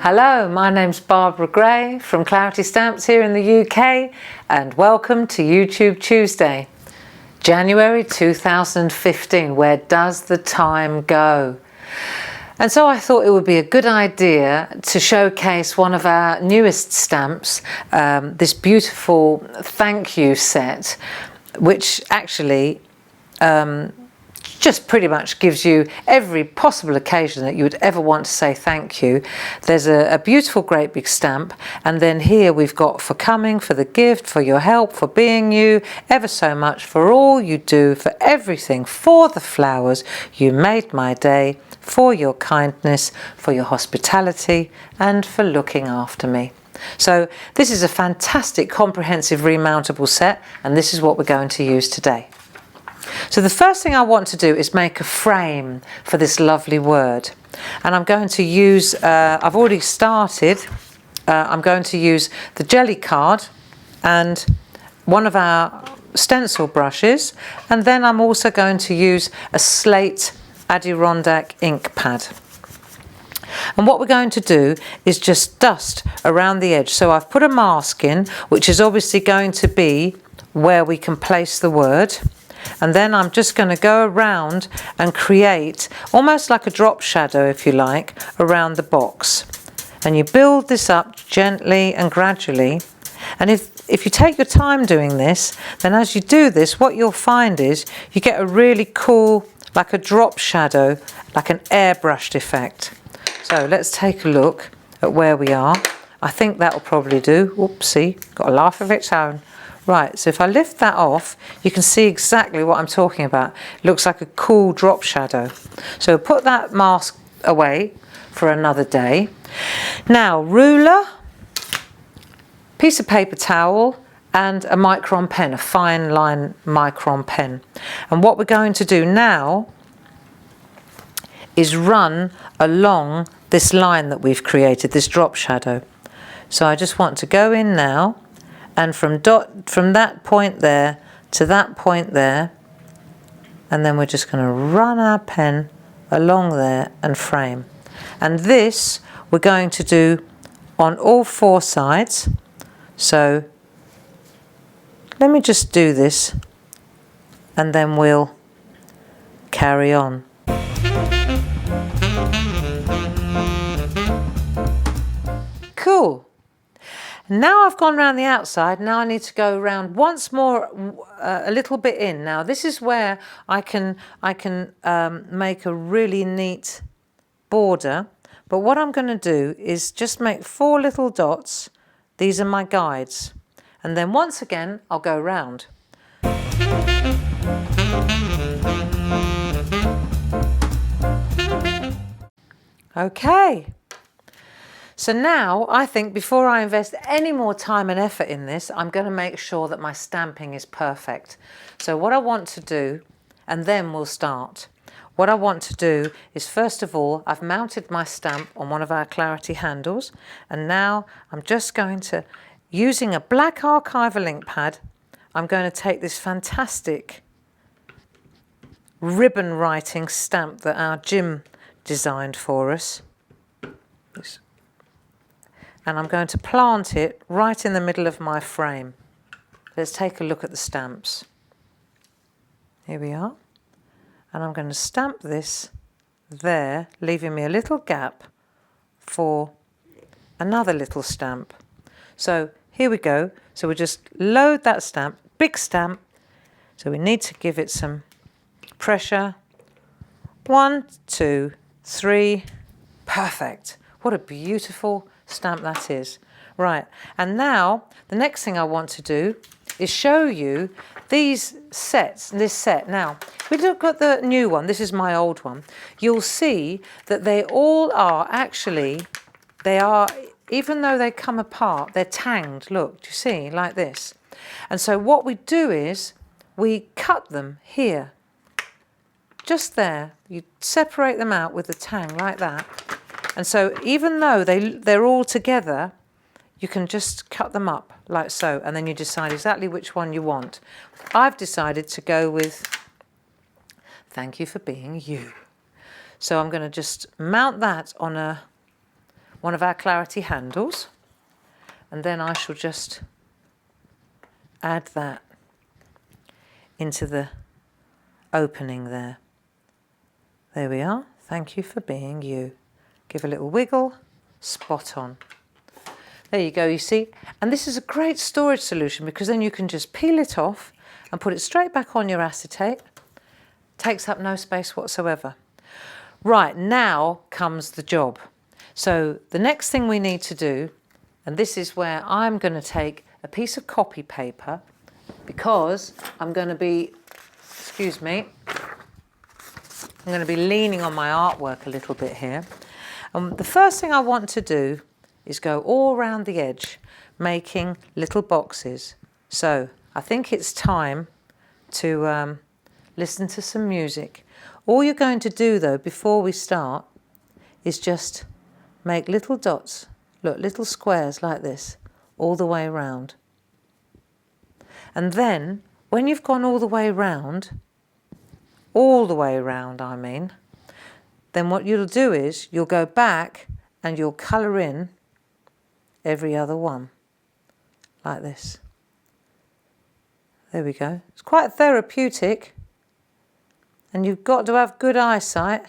Hello, my name's Barbara Gray from Clarity Stamps here in the UK, and welcome to YouTube Tuesday, January 2015. Where does the time go? And so I thought it would be a good idea to showcase one of our newest stamps, this beautiful thank you set, which actually just pretty much gives you every possible occasion that you would ever want to say thank you. There's a beautiful great big stamp, and then here we've got for coming, for the gift, for your help, for being you, ever so much, for all you do, for everything, for the flowers, you made my day, for your kindness, for your hospitality, and for looking after me. So this is a fantastic comprehensive remountable set, and this is what we're going to use today. So the first thing I want to do is make a frame for this lovely word, and I'm going to use, I've already started, I'm going to use the jelly card and one of our stencil brushes, and then I'm also going to use a slate Adirondack ink pad. And what we're going to do is just dust around the edge. So I've put a mask in, which is obviously going to be where we can place the word. And then I'm just going to go around and create almost like a drop shadow, if you like, around the box. And you build this up gently and gradually. And if you take your time doing this, then as you do this, what you'll find is you get a really cool, like a drop shadow, like an airbrushed effect. So let's take a look at where we are. I think that'll probably do. Oopsie, got a laugh of its own. Right, so if I lift that off, you can see exactly what I'm talking about. It looks like a cool drop shadow. So put that mask away for another day. Now, ruler, piece of paper towel, and a micron pen, a fine line micron pen. And what we're going to do now is run along this line that we've created, this drop shadow. So I just want to go in now, and from that point there to that point there, and then we're just going to run our pen along there and frame. And this we're going to do on all four sides. So let me just do this, and then we'll carry on. Cool. Now I've gone around the outside. Now I need to go around once more, a little bit in. Now this is where I can make a really neat border. But what I'm going to do is just make 4 little dots. These are my guides. And then once again, I'll go round. Okay. So now I think before I invest any more time and effort in this, I'm going to make sure that my stamping is perfect. So what I want to do, and then we'll start. What I want to do is, first of all, I've mounted my stamp on one of our Clarity handles, and now I'm just going to, using a black archival ink pad, I'm going to take this fantastic ribbon writing stamp that our Jim designed for us. And I'm going to plant it right in the middle of my frame. Let's take a look at the stamps. Here we are. And I'm going to stamp this there, leaving me a little gap for another little stamp. So here we go. So we just load that stamp, big stamp. So we need to give it some pressure. 1, 2, 3. Perfect. What a beautiful stamp that is. Right, and now the next thing I want to do is show you these sets, this set. Now, if we look at the new one, this is my old one, you'll see that they all are actually, they are, even though they come apart, they're tanged, look, do you see, like this. And so what we do is we cut them here, just there. You separate them out with the tang like that. And so even though they're all together, you can just cut them up like so, and then you decide exactly which one you want. I've decided to go with thank you for being you. So I'm going to just mount that on one of our clarity handles, and then I shall just add that into the opening there. There we are. Thank you for being you. Give a little wiggle, spot on. There you go, you see. And this is a great storage solution because then you can just peel it off and put it straight back on your acetate. Takes up no space whatsoever. Right, now comes the job. So the next thing we need to do, and this is where I'm going to take a piece of copy paper because I'm going to be, excuse me, I'm going to be leaning on my artwork a little bit here. And the first thing I want to do is go all around the edge, making little boxes. So I think it's time to listen to some music. All you're going to do though, before we start, is just make little dots, look, little squares like this, all the way around. And then, when you've gone all the way around I mean, then what you'll do is you'll go back and you'll colour in every other one, like this. There we go. It's quite therapeutic, and you've got to have good eyesight,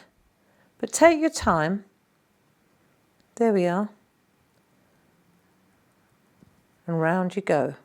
but take your time. There we are. And round you go.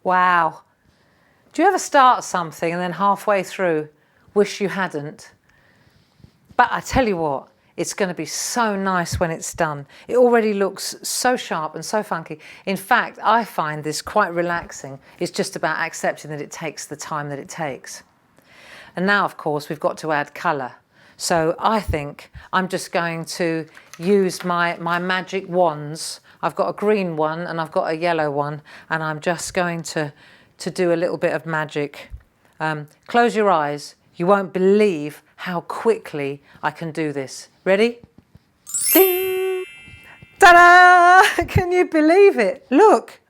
Wow. Do you ever start something and then halfway through wish you hadn't? But I tell you what, it's going to be so nice when it's done. It already looks so sharp and so funky. In fact, I find this quite relaxing. It's just about accepting that it takes the time that it takes. And now, of course, we've got to add colour. So I think I'm just going to use my magic wands. I've got a green one and I've got a yellow one, and I'm just going to do a little bit of magic. Close your eyes. You won't believe how quickly I can do this. Ready? Ding! Ta-da! Can you believe it? Look,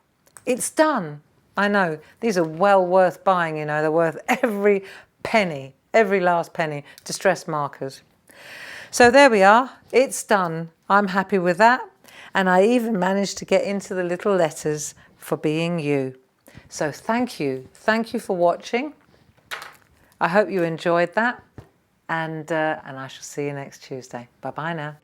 it's done. I know, these are well worth buying, you know, they're worth every penny, every last penny. Distress markers. So there we are, it's done. I'm happy with that. And I even managed to get into the little letters for being you. So thank you for watching. I hope you enjoyed that, and I shall see you next Tuesday. Bye-bye now.